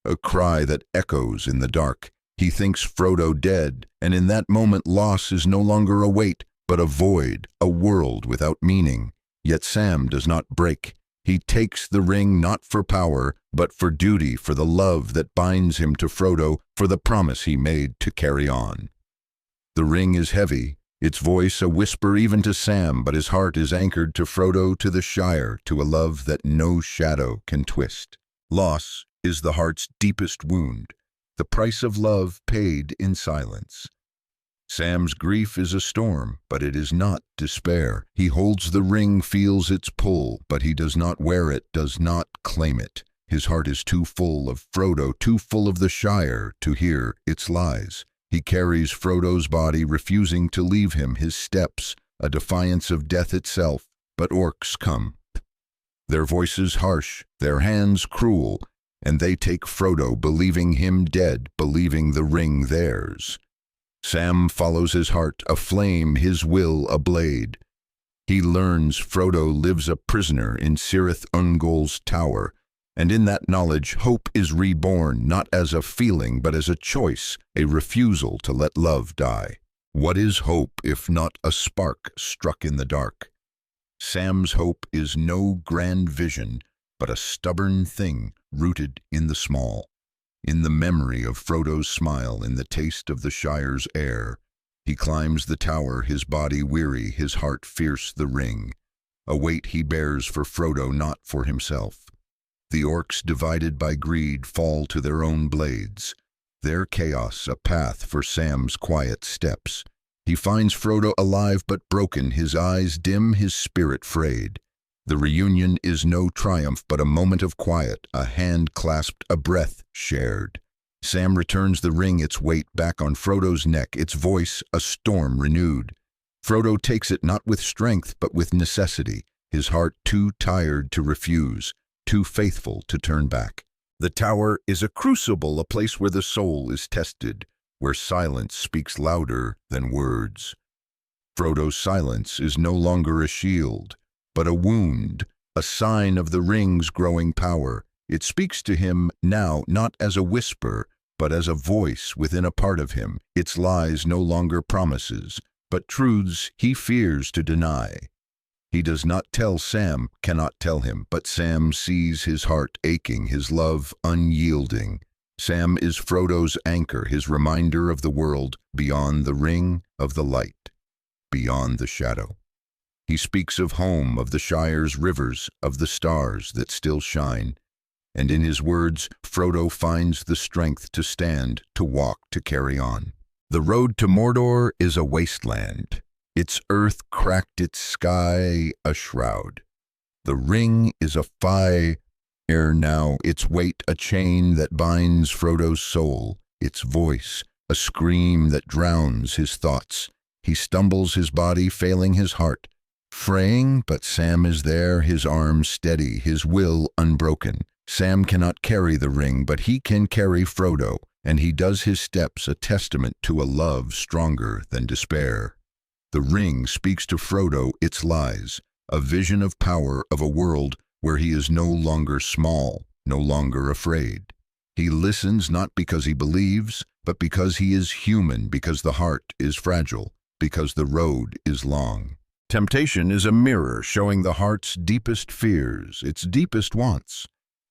a cry that echoes in the dark. He thinks Frodo dead, and in that moment loss is no longer a weight, but a void, a world without meaning. Yet Sam does not break. He takes the ring not for power, but for duty, for the love that binds him to Frodo, for the promise he made to carry on. The ring is heavy, its voice a whisper even to Sam, but his heart is anchored to Frodo, to the Shire, to a love that no shadow can twist. Loss is the heart's deepest wound, the price of love paid in silence. Sam's grief is a storm, but it is not despair. He holds the ring, feels its pull, but he does not wear it, does not claim it. His heart is too full of Frodo, too full of the Shire, to hear its lies. He carries Frodo's body, refusing to leave him, his steps a defiance of death itself. But orcs come, their voices harsh, their hands cruel, and they take Frodo, believing him dead, believing the ring theirs. Sam follows his heart, a flame, his will a blade. He learns Frodo lives a prisoner in Cirith Ungol's tower, and in that knowledge hope is reborn, not as a feeling, but as a choice, a refusal to let love die. What is hope if not a spark struck in the dark? Sam's hope is no grand vision, but a stubborn thing rooted in the small, in the memory of Frodo's smile, in the taste of the Shire's air. He climbs the tower, his body weary, his heart fierce the ring, a weight he bears for Frodo, not for himself. The orcs, divided by greed, fall to their own blades, their chaos a path for Sam's quiet steps. He finds Frodo alive but broken, his eyes dim, his spirit frayed. The reunion is no triumph, but a moment of quiet, a hand clasped, a breath shared. Sam returns the ring, its weight back on Frodo's neck, its voice a storm renewed. Frodo takes it not with strength, but with necessity, his heart too tired to refuse, too faithful to turn back. The tower is a crucible, a place where the soul is tested, where silence speaks louder than words. Frodo's silence is no longer a shield, but a wound, a sign of the ring's growing power. It speaks to him now not as a whisper, but as a voice within a part of him. Its lies no longer promises, but truths he fears to deny. He does not tell Sam, cannot tell him, but Sam sees his heart aching, his love unyielding. Sam is Frodo's anchor, his reminder of the world beyond the ring, of the light, beyond the shadow. He speaks of home, of the Shire's rivers, of the stars that still shine. And in his words, Frodo finds the strength to stand, to walk, to carry on. The road to Mordor is a wasteland. Its earth cracked, its sky a shroud. The ring is a fire now, its weight a chain that binds Frodo's soul, its voice a scream that drowns his thoughts. He stumbles, his body failing his heart, fraying, but Sam is there, his arms steady, his will unbroken. Sam cannot carry the ring, but he can carry Frodo, and he does his steps a testament to a love stronger than despair. The ring speaks to Frodo its lies, a vision of power, of a world where he is no longer small, no longer afraid. He listens not because he believes, but because he is human, because the heart is fragile, because the road is long. Temptation is a mirror showing the heart's deepest fears, its deepest wants.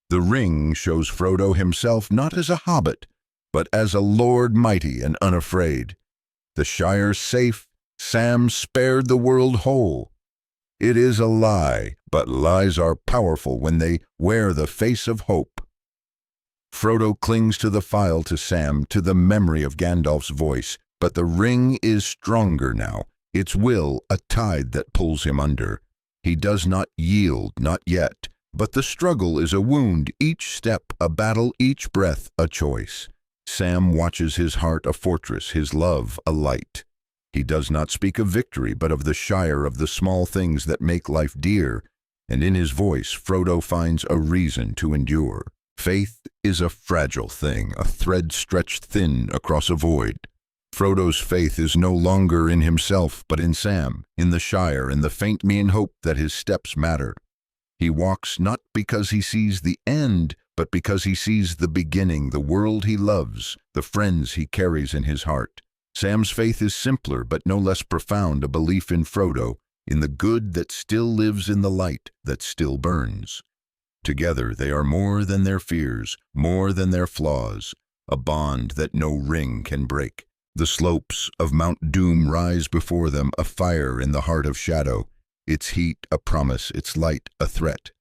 The ring shows Frodo himself not as a hobbit, but as a lord mighty and unafraid. The Shire safe, Sam spared the world whole. It is a lie, but lies are powerful when they wear the face of hope. Frodo clings to the file, to Sam, to the memory of Gandalf's voice, but the ring is stronger now, its will a tide that pulls him under. He does not yield, not yet, but the struggle is a wound, each step a battle, each breath a choice. Sam watches, his heart a fortress, his love a light. He does not speak of victory, but of the Shire, of the small things that make life dear, and in his voice Frodo finds a reason to endure. Faith is a fragile thing, a thread stretched thin across a void. Frodo's faith is no longer in himself, but in Sam, in the Shire, in the faint mean hope that his steps matter. He walks not because he sees the end, but because he sees the beginning, the world he loves, the friends he carries in his heart. Sam's faith is simpler, but no less profound, a belief in Frodo, in the good that still lives in the light that still burns. Together they are more than their fears, more than their flaws, a bond that no ring can break. The slopes of Mount Doom rise before them, a fire in the heart of shadow, its heat a promise, its light a threat.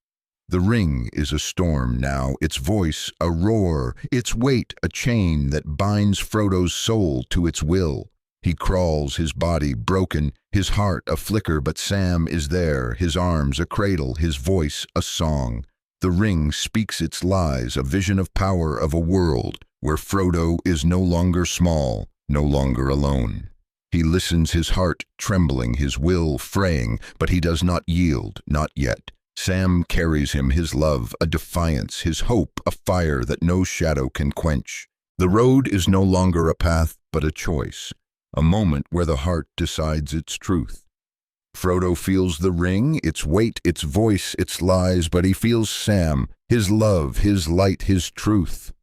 The ring is a storm now, its voice a roar, its weight a chain that binds Frodo's soul to its will. He crawls, his body broken, his heart a flicker, but Sam is there, his arms a cradle, his voice a song. The ring speaks its lies, a vision of power, of a world where Frodo is no longer small, no longer alone. He listens, his heart trembling, his will fraying, but he does not yield, not yet. Sam carries him, his love a defiance, his hope a fire that no shadow can quench. The road is no longer a path, but a choice, a moment where the heart decides its truth. Frodo feels the ring, its weight, its voice, its lies, but he feels Sam, his love, his light, his truth.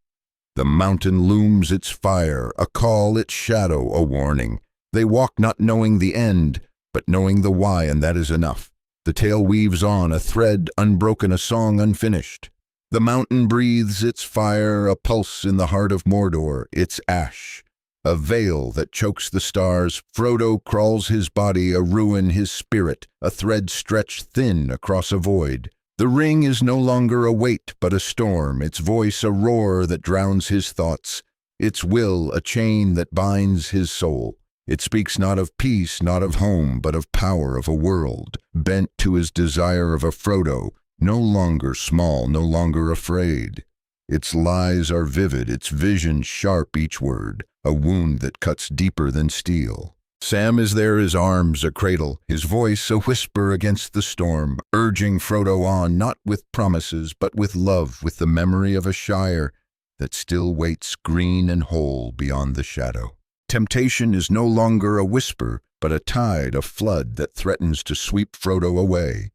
The mountain looms, its fire, a call, its shadow, a warning. They walk not knowing the end, but knowing the why, and that is enough. The tale weaves on, a thread unbroken, a song unfinished. The mountain breathes its fire, a pulse in the heart of Mordor, its ash. A veil that chokes the stars, Frodo crawls, his body a ruin, his spirit, a thread stretched thin across a void. The ring is no longer a weight, but a storm, its voice a roar that drowns his thoughts, its will a chain that binds his soul. It speaks not of peace, not of home, but of power, of a world, bent to his desire of a Frodo, no longer small, no longer afraid. Its lies are vivid, its vision sharp, each word, a wound that cuts deeper than steel. Sam is there, his arms a cradle, his voice a whisper against the storm, urging Frodo on, not with promises, but with love, with the memory of a Shire that still waits green and whole beyond the shadow. Temptation is no longer a whisper, but a tide, a flood that threatens to sweep Frodo away.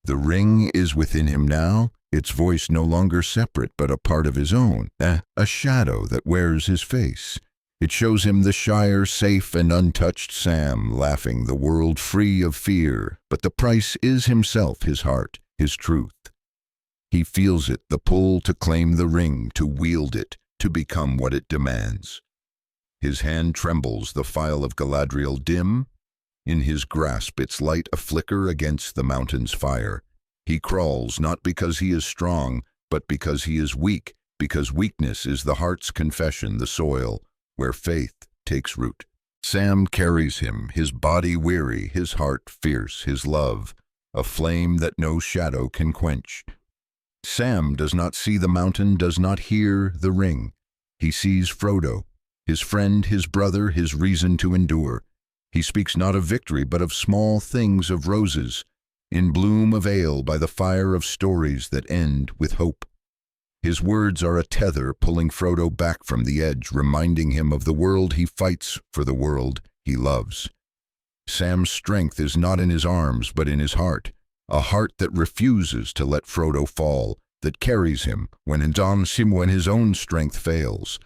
The ring is within him now, its voice no longer separate, but a part of his own, a shadow that wears his face. It shows him the Shire safe and untouched, Sam laughing, the world free of fear, but the price is himself, his heart, his truth. He feels it, the pull to claim the ring, to wield it, to become what it demands. His hand trembles, the file of Galadriel dim. In his grasp its light a flicker against the mountain's fire. He crawls, not because he is strong, but because he is weak, because weakness is the heart's confession, the soil where faith takes root. Sam carries him, his body weary, his heart fierce, his love a flame that no shadow can quench. Sam does not see the mountain, does not hear the ring. He sees Frodo, his friend, his brother, his reason to endure. He speaks not of victory, but of small things, of roses, in bloom of ale, by the fire of stories that end with hope. His words are a tether pulling Frodo back from the edge, reminding him of the world he fights for, the world he loves. Sam's strength is not in his arms, but in his heart, a heart that refuses to let Frodo fall, that carries him when his own strength fails.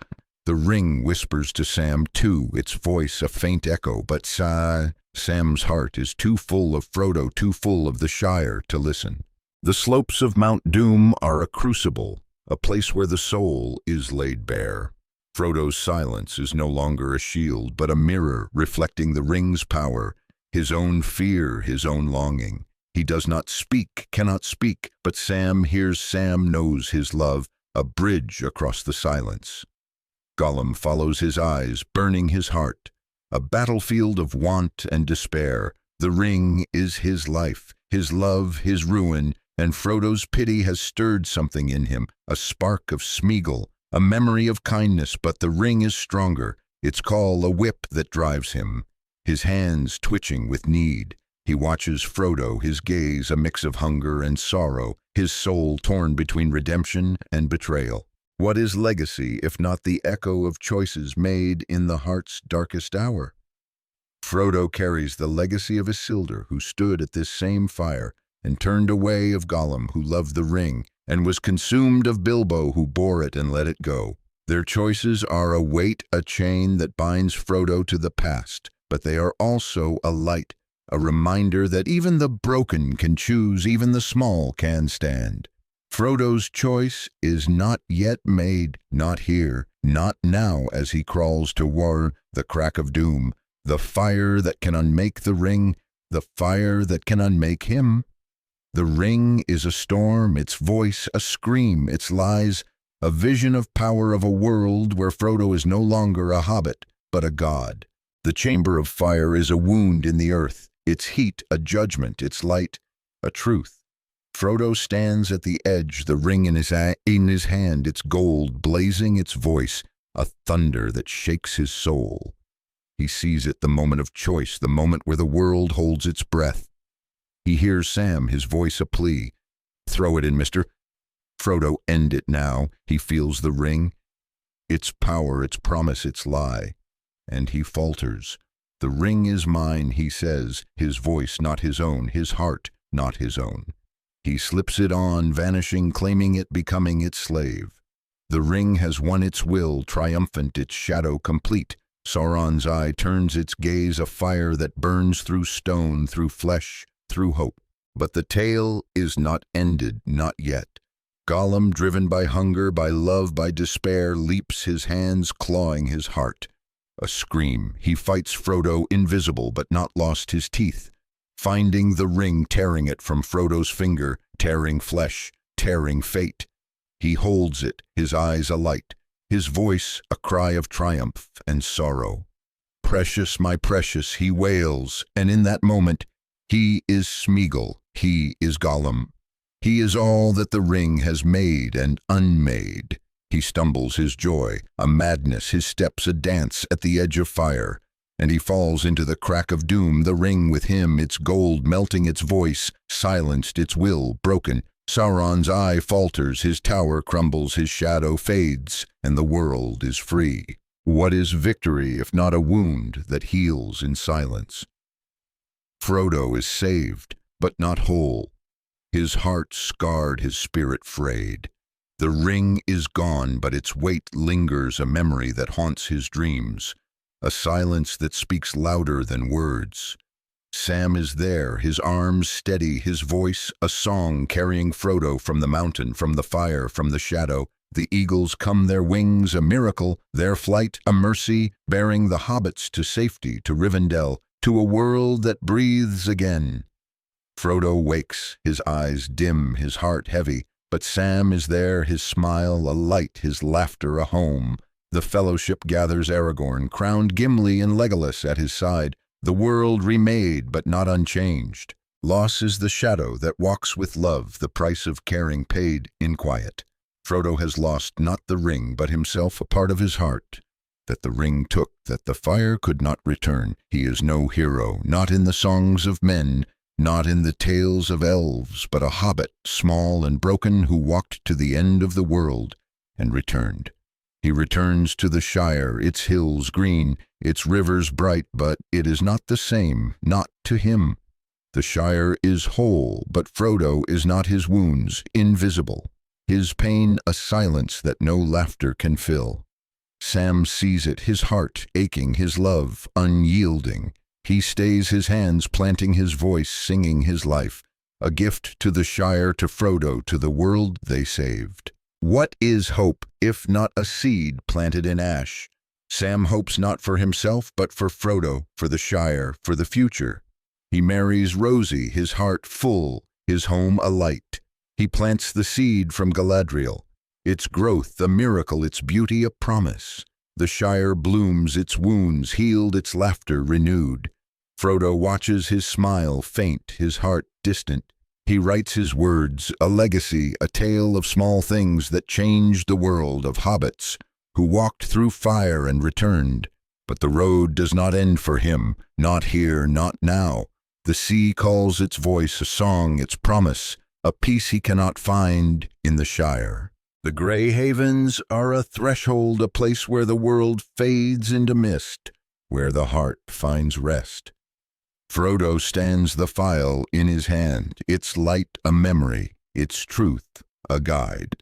The ring whispers to Sam too, its voice a faint echo, but Sam's heart is too full of Frodo, too full of the Shire to listen. The slopes of Mount Doom are a crucible, a place where the soul is laid bare. Frodo's silence is no longer a shield, but a mirror reflecting the ring's power, his own fear, his own longing. He does not speak, cannot speak, but Sam hears, Sam knows his love, a bridge across the silence. Gollum follows his eyes, burning his heart, a battlefield of want and despair. The ring is his life, his love, his ruin, and Frodo's pity has stirred something in him, a spark of Smeagol, a memory of kindness, but the ring is stronger, its call a whip that drives him, his hands twitching with need. He watches Frodo, his gaze a mix of hunger and sorrow, his soul torn between redemption and betrayal. What is legacy if not the echo of choices made in the heart's darkest hour? Frodo carries the legacy of Isildur, who stood at this same fire and turned away, of Gollum, who loved the ring and was consumed, of Bilbo, who bore it and let it go. Their choices are a weight, a chain that binds Frodo to the past, but they are also a light, a reminder that even the broken can choose, even the small can stand. Frodo's choice is not yet made, not here, not now, as he crawls toward the crack of doom, the fire that can unmake the ring, the fire that can unmake him. The ring is a storm, its voice a scream, its lies a vision of power, of a world where Frodo is no longer a hobbit, but a god. The chamber of fire is a wound in the earth, its heat a judgment, its light a truth. Frodo stands at the edge, the ring in his hand, its gold blazing, its voice a thunder that shakes his soul. He sees it, the moment of choice, the moment where the world holds its breath. He hears Sam, his voice a plea. Throw it in, mister. Frodo, end it now. He feels the ring, its power, its promise, its lie. And he falters. The ring is mine, he says, his voice not his own, his heart not his own. He slips it on, vanishing, claiming it, becoming its slave. The ring has won its will, triumphant, its shadow complete. Sauron's eye turns its gaze, a fire that burns through stone, through flesh, through hope. But the tale is not ended, not yet. Gollum, driven by hunger, by love, by despair, leaps, his hands clawing his heart. A scream. He fights Frodo, invisible, but not lost his teeth. Finding the ring, tearing it from Frodo's finger, tearing flesh, tearing fate. He holds it, his eyes alight, his voice a cry of triumph and sorrow. Precious, my precious, he wails, and in that moment, he is Smeagol, he is Gollum. He is all that the ring has made and unmade. He stumbles, his joy a madness, his steps a dance at the edge of fire, and he falls into the crack of doom, the ring with him, its gold melting, its voice silenced, its will broken. Sauron's eye falters, his tower crumbles, his shadow fades, and the world is free. What is victory if not a wound that heals in silence? Frodo is saved, but not whole. His heart scarred, his spirit frayed. The ring is gone, but its weight lingers, a memory that haunts his dreams, a silence that speaks louder than words. Sam is there, his arms steady, his voice a song carrying Frodo from the mountain, from the fire, from the shadow. The eagles come, their wings a miracle, their flight a mercy, bearing the hobbits to safety, to Rivendell, to a world that breathes again. Frodo wakes, his eyes dim, his heart heavy, But Sam is there, his smile a light, his laughter a home. The fellowship gathers Aragorn, crowned Gimli and Legolas at his side. The world remade, but not unchanged. Loss is the shadow that walks with love, the price of caring paid in quiet. Frodo has lost not the ring, but himself, a part of his heart that the ring took, that the fire could not return. He is no hero, not in the songs of men, not in the tales of elves, but a hobbit, small and broken, who walked to the end of the world and returned. He returns to the Shire, its hills green, its rivers bright, but it is not the same, not to him. The Shire is whole, but Frodo is not his wounds, invisible. His pain a silence that no laughter can fill. Sam sees it, his heart aching, his love unyielding. He stays his hands, planting his voice, singing his life. A gift to the Shire, to Frodo, to the world they saved. What is hope, if not a seed planted in ash? Sam hopes not for himself, but for Frodo, for the Shire, for the future. He marries Rosie, his heart full, his home alight. He plants the seed from Galadriel. Its growth a miracle, its beauty a promise. The Shire blooms, its wounds healed, its laughter renewed. Frodo watches, his smile faint, his heart distant. He writes his words, a legacy, a tale of small things that changed the world, of hobbits who walked through fire and returned. But the road does not end for him, not here, not now. The sea calls its voice, a song, its promise, a peace he cannot find in the Shire. The Grey Havens are a threshold, a place where the world fades into mist, where the heart finds rest. Frodo stands, the file in his hand, its light a memory, its truth a guide.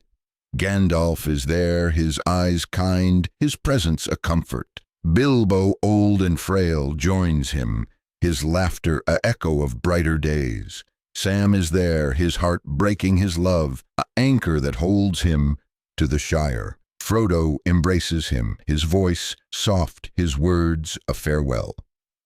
Gandalf is there, his eyes kind, his presence a comfort. Bilbo, old and frail, joins him, his laughter a echo of brighter days. Sam is there, his heart breaking, his love a anchor that holds him to the Shire. Frodo embraces him, his voice soft, his words a farewell.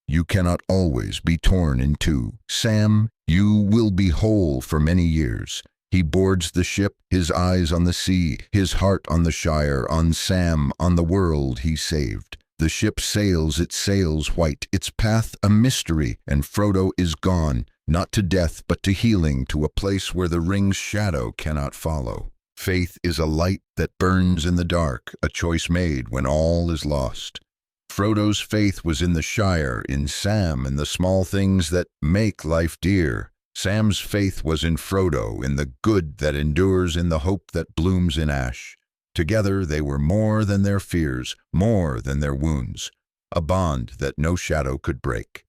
You cannot always be torn in two. Sam, you will be whole for many years. He boards the ship, his eyes on the sea, his heart on the Shire, on Sam, on the world he saved. The ship sails, its sails white, its path a mystery, and Frodo is gone, not to death but to healing, to a place where the ring's shadow cannot follow. Faith is a light that burns in the dark, a choice made when all is lost. Frodo's faith was in the Shire, in Sam, and the small things that make life dear. Sam's faith was in Frodo, in the good that endures, in the hope that blooms in ash. Together they were more than their fears, more than their wounds, a bond that no shadow could break.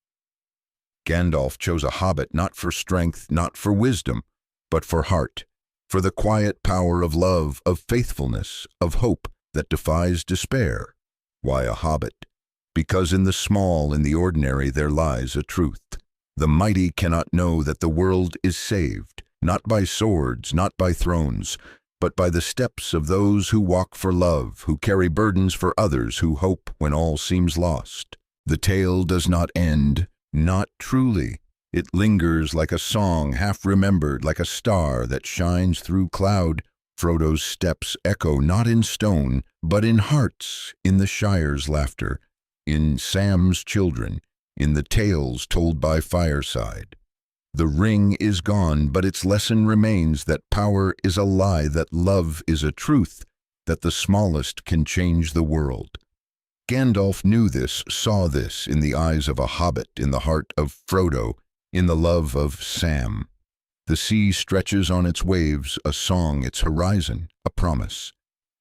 Gandalf chose a hobbit not for strength, not for wisdom, but for heart, for the quiet power of love, of faithfulness, of hope that defies despair. Why a hobbit? Because in the small, in the ordinary, there lies a truth. The mighty cannot know that the world is saved, not by swords, not by thrones, but by the steps of those who walk for love, who carry burdens for others, who hope when all seems lost. The tale does not end, not truly. It lingers like a song half remembered, like a star that shines through cloud. Frodo's steps echo not in stone, but in hearts, in the Shire's laughter, in Sam's children, in the tales told by fireside. The ring is gone, but its lesson remains, that power is a lie, that love is a truth, that the smallest can change the world. Gandalf knew this, saw this in the eyes of a hobbit, in the heart of Frodo, in the love of Sam. The sea stretches on its waves, a song, its horizon, a promise.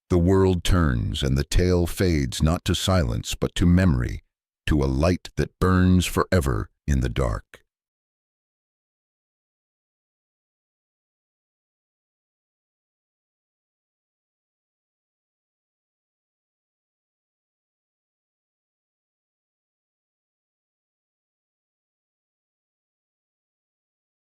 The world turns, and the tale fades not to silence, but to memory, to a light that burns forever in the dark.